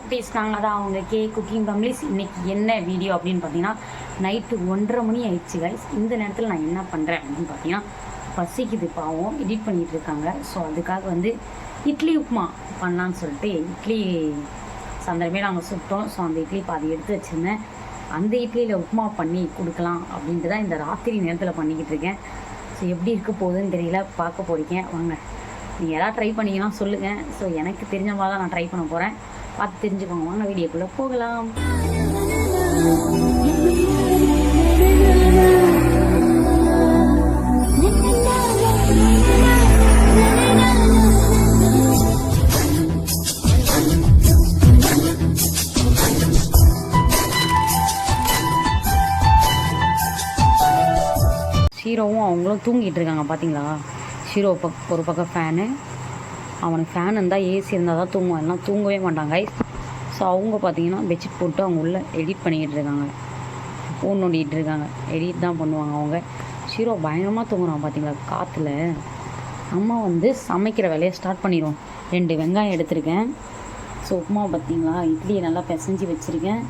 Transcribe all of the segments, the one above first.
குட்டீஸ் நாங்கள் தான் அவங்க குக்கிங் ஃபேமிலிஸ். இன்றைக்கி என்ன வீடியோ அப்படின்னு பார்த்தீங்கன்னா, நைட்டு 1:30 மணி ஆயிடுச்சு கைஸ். இந்த நேரத்தில் நான் என்ன பண்ணுறேன் அப்படின்னு பார்த்தீங்கன்னா, பசிக்குது பாவம், எடிட் பண்ணிகிட்டு இருக்காங்க. ஸோ அதுக்காக வந்து இட்லி உப்புமா பண்ணலான்னு சொல்லிட்டு இட்லி சந்தர்ப்பமே நாங்கள் சுட்டோம். ஸோ அந்த இட்லி பாதி எடுத்து வச்சுருந்தேன். அந்த இட்லியில் உப்புமா பண்ணி கொடுக்கலாம் அப்படின்ட்டு தான் இந்த ராத்திரி நேரத்தில் பண்ணிக்கிட்டு இருக்கேன். ஸோ எப்படி இருக்க போகுதுன்னு தெரியல, பார்க்க போகிறீங்க வாங்க. நீங்கள் எதாவது ட்ரை பண்ணிங்கன்னா சொல்லுங்கள். ஸோ எனக்கு தெரிஞ்ச மாதிரி தான் நான் ட்ரை பண்ண போகிறேன். பார்த்து தெரிஞ்சுக்கோங்க. வாங்க வீடியோக்குள்ளே போகலாம். ஷீரோவும் அவங்களும் தூங்கிட்டு இருக்காங்க பார்த்தீங்களா. ஷீரோ ஒரு பக்கம் ஃபேனு, அவனுக்கு ஃபேன் இருந்தால் ஏசி இருந்தால் தான் தூங்குவான், எல்லாம் தூங்கவே மாட்டாங்க. ஸோ அவங்க பார்த்தீங்கன்னா பெட்ஷீட் போட்டு அவங்க உள்ளே எடிட் பண்ணிக்கிட்டு இருக்காங்க, ஃபோன் நோண்டிகிட்டு இருக்காங்க. எடிட் தான் பண்ணுவாங்க அவங்க. ஷீரோ பயங்கரமாக தூங்குறான் பார்த்தீங்களா காற்றுல. அம்மா வந்து சமைக்கிற வேலையை ஸ்டார்ட் பண்ணிடுவோம். 2 வெங்காயம் எடுத்திருக்கேன். ஸோ உப்புமா பார்த்தீங்களா, இட்லியை நல்லா பிசைஞ்சு வச்சுருக்கேன்.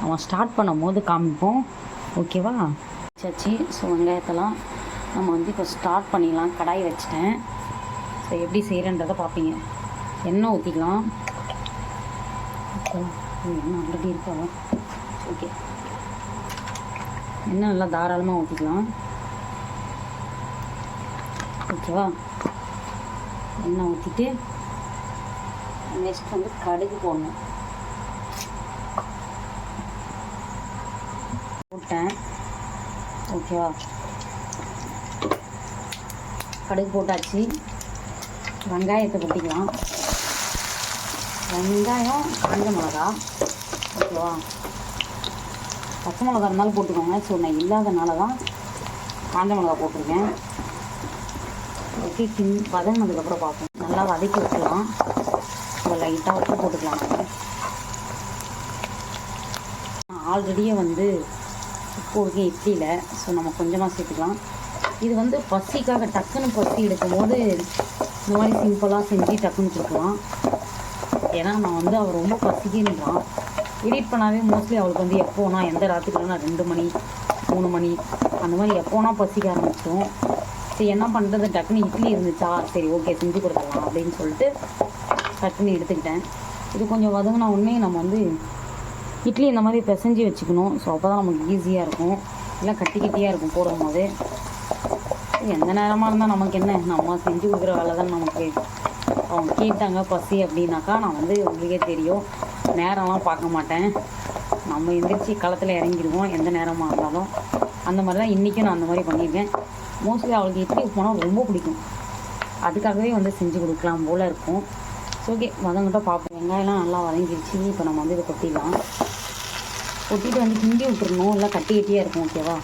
அவன் ஸ்டார்ட் பண்ணும் போது காமிப்போம், ஓகேவா? சச்சி. ஸோ வெங்காயத்தெல்லாம் நம்ம வந்து இப்போ ஸ்டார்ட் பண்ணிடலாம். கடாய் வச்சுட்டேன். ஸோ எப்படி செய்கிறன்றதை பார்ப்பீங்க. எண்ணெய் ஊற்றிக்கலாம். எண்ணெய் ஆல்ரெடி இருக்கா? ஓகே, எண்ணெய் நல்லா தாராளமாக ஊற்றிக்கலாம், ஓகேவா? எண்ணெய் ஊற்றிட்டு நெக்ஸ்ட் வந்து கடுகு போடணும். போட்டேன், ஓகேவா? கடுகு போட்டாச்சு. வெங்காயத்தை கொட்டிக்கலாம். வெங்காயம், காஞ்ச மிளகா, ஓகேவா? பச்சை மிளகா இருந்தாலும் போட்டுக்கோங்க. ஸோ நான் இல்லாதனால தான் காஞ்ச மிளகா போட்டிருக்கேன். ஓகே, வதங்கினதுக்கப்புறம் பார்ப்போம். நல்லா வதக்கி விட்டுலாம். இப்போ லைட்டாக உப்பு போட்டுக்கலாம். நான் ஆல்ரெடியே வந்து உப்பு இருக்கேன் இட்லியில். ஸோ நம்ம கொஞ்சமாக சேர்த்துக்கலாம். இது வந்து பசிக்காக டக்குன்னு பசி எடுக்கும் போது இந்த மாதிரி சிம்பிளாக செஞ்சு டக்குன்னு கொடுக்கலாம். ஏன்னா நான் வந்து அவர் ரொம்ப பசிக்கின்றான். எடிட் பண்ணாவே மோஸ்ட்லி அவளுக்கு வந்து எப்போனா எந்த ராத்திரினா 2 மணி 3 மணி அந்த மாதிரி எப்போனா பசிக்க ஆரம்பிச்சிடும். சரி என்ன பண்ணுறது, டக்குன்னு இட்லி இருந்துச்சா, சரி ஓகே செஞ்சு கொடுத்துடலாம் அப்படின்னு சொல்லிட்டு டக்குன்னு எடுத்துக்கிட்டேன். இது கொஞ்சம் வதங்கின உடனே நம்ம வந்து இட்லி இந்த மாதிரி பிசைஞ்சு வச்சுக்கணும். ஸோ அப்போ தான் நமக்கு ஈஸியாக இருக்கும். எல்லாம் கட்டி கட்டியாக இருக்கும் போடும் போது. எந்த நேரமாக இருந்தால் நமக்கு என்ன, நம்ம செஞ்சு கொடுக்குற வேலை தான் நமக்கு. அவங்க கேட்டாங்க பசி அப்படின்னாக்கா நான் வந்து உங்களுக்கே தெரியும், நேரம்லாம் பார்க்க மாட்டேன். நம்ம எந்திரிச்சு களத்தில் இறங்கிடுவோம் எந்த நேரமாக இருந்தாலும். அந்த மாதிரி தான் இன்றைக்கும் நான் அந்த மாதிரி பண்ணியிருக்கேன். மோஸ்ட்லி அவளுக்கு இட்லி போனால் ரொம்ப பிடிக்கும். அதுக்காகவே வந்து செஞ்சு கொடுக்கலாம் போல் இருக்கும். ஓகே, வதங்கிட்ட பார்ப்போம். வெங்காயம்லாம் நல்லா வதங்கிடுச்சு. இப்போ நம்ம வந்து இதை கொட்டிடலாம். கொட்டிட்டு வந்து கிண்டி விட்டுருணும், இல்லை கட்டி கட்டியாக இருக்கும், ஓகேவா?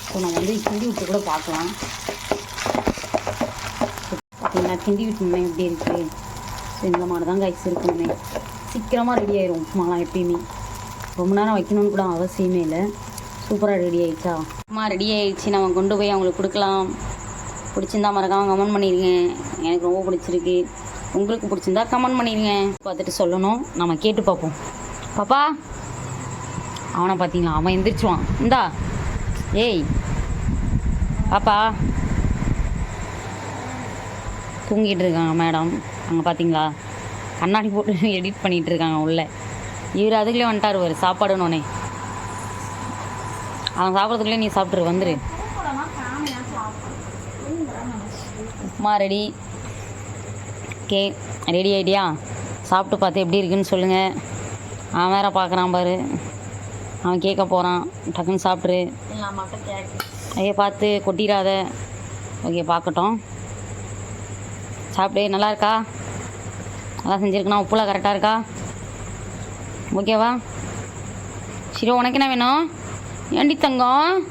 ஸோ நம்ம வந்து கிண்டி விட்டு கூட பார்க்கலாம். பார்த்தீங்கன்னா கிண்டி விட்டுமே எப்படி இருக்குது. ஸோ இந்த மாதிரி தான் கைஸ் இருக்கணுமே. சீக்கிரமாக ரெடி ஆயிரும் உப்புமாலாம். எப்பயுமே ரொம்ப நேரம் வைக்கணும்னு கூட அவசியமே இல்லை. சூப்பராக ரெடி ஆகிடுச்சா? உப்புமா ரெடி ஆகிடுச்சு. நம்ம கொண்டு போய் அவங்களுக்கு கொடுக்கலாம். பிடிச்சிருந்தா மறக்காமல் கமெண்ட் பண்ணிடுங்க. எனக்கு ரொம்ப பிடிச்சிருக்கு. உங்களுக்கு பிடிச்சிருந்தா கமெண்ட் பண்ணிடுங்க. பார்த்துட்டு சொல்லணும், நம்ம கேட்டு பார்ப்போம். பாப்பா, அவனை பார்த்தீங்களா, அவன் எந்திரிச்சுவான். இந்தா ஏய் பாப்பா, தூங்கிட்டு இருக்காங்க மேடம். அங்கே பார்த்தீங்களா, கண்ணாடி போட்டு எடிட் பண்ணிகிட்டு இருக்காங்க உள்ள. இவர் அதுக்குள்ளே வந்துட்டார். ஒரு சாப்பாடுனோடனே அவன் சாப்பிட்றதுக்குள்ளே நீ சாப்பிட்ரு வந்துரு. உப்புமா ரெடி. ஓகே, ரெடி ஆகிட்டியா? சாப்பிட்டு பார்த்து எப்படி இருக்குன்னு சொல்லுங்கள். அவன் வேறு பார்க்குறான் பாரு, அவன் கேட்க போகிறான். டக்குன்னு சாப்பிட்ரு. ஐயோ பார்த்து கொட்டிடாத. ஓகே, பார்க்கட்டும். சாப்பிடு. நல்லா இருக்கா? நல்லா செஞ்சுருக்குண்ணா. உப்புலாம் கரெக்டாக இருக்கா? ஓகேவா? சரி, உனக்கு என்ன வேணும்? ஏண்டி தங்கம்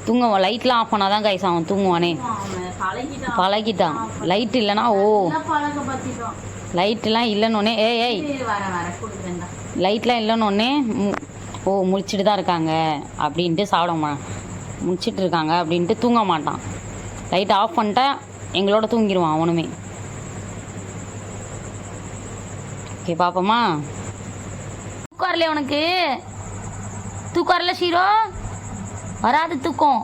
தூங்குவான். லைட்லாம் ஆஃப் பண்ணாதான் கைஸ் அவன் தூங்குவானே. பழகிட்டான். லைட் இல்லைனா லைட்டெலாம் இல்லைன்னொன்னே ஏய் லைட்லாம் இல்லைன்னொன்னே ஓ முழிச்சிட்டு தான் இருக்காங்க அப்படின்ட்டு சாப்பிட முழிச்சிட்டு இருக்காங்க அப்படின்ட்டு தூங்க மாட்டான். லைட் ஆஃப் பண்ணிட்டா எங்களோட தூங்கிடுவான் அவனுமே. ஓகே பார்ப்போமா. தூக்கம் வரலையா உனக்கு? தூக்கம் வரல ஷீரோ? வராது தூக்கம்.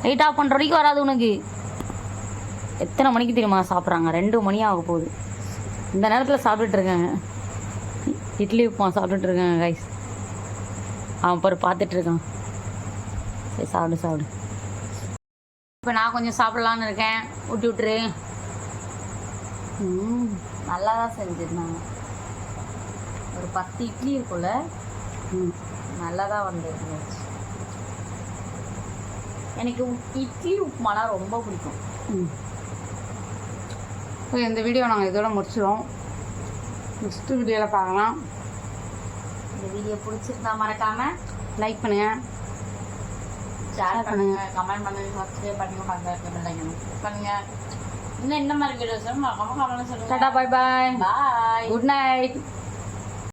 லைட் ஆஃப் பண்ணுற வரைக்கும் வராது உனக்கு. எத்தனை மணிக்கு தெரியுமா சாப்பிட்றாங்க? 2 மணி ஆக போகுது. இந்த நேரத்தில் சாப்பிட்டுட்ருக்காங்க. இட்லி உப்புமா சாப்பிட்டுட்ருக்காங்க கைஸ். அவன் பாரு பார்த்துட்ருக்கான். சரி சாப்பிடு சாப்பிடு. இப்போ நான் கொஞ்சம் சாப்பிட்லான்னு இருக்கேன். ஊட்டி விட்டுரு. நல்லா தான் செஞ்சுருந்தாங்க. ஒரு 10 இட்லி இருக்கும்ல. நல்லா தான் வந்துருந்துச்சு. எனக்கு இட்லி உப்புமானா ரொம்ப பிடிக்கும். இந்த வீடியோ நாங்கள் இதோட முடிச்சிடுவோம். நெக்ஸ்ட்டு வீடியோவில் பார்க்கலாம். இந்த வீடியோ பிடிச்சிருந்தா மறக்காமல் லைக் பண்ணுங்கள், ஷேர் பண்ணுங்கள், கமெண்ட் பண்ணுங்கள், சப்ஸ்கிரைப் பண்ணுங்கள், பக்கத்தில் பண்ணுங்கள். இன்னும் என்ன மாதிரி வீடியோஸ் மறக்காமல் கமெண்ட் சொல்லுங்கள். டாடா, பை பாய், பாய், குட் நைட்.